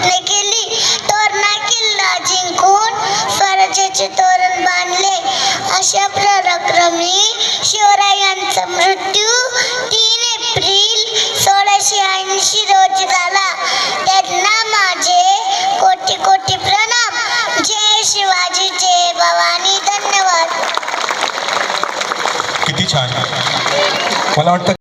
प्रयत्न केली, तोरणा किल्ला जिंकून स्वराज्याचे तोरण बांधले. अशा पराक्रमी शिवरायांचा मृत्यू 3 एप्रिल 1680 रोजी झाला. त्यांना माझे कोटी कोटी प्रणाम. जय शिवाजी, जय भवानी. धन्यवाद. किती छान. मला वाटतं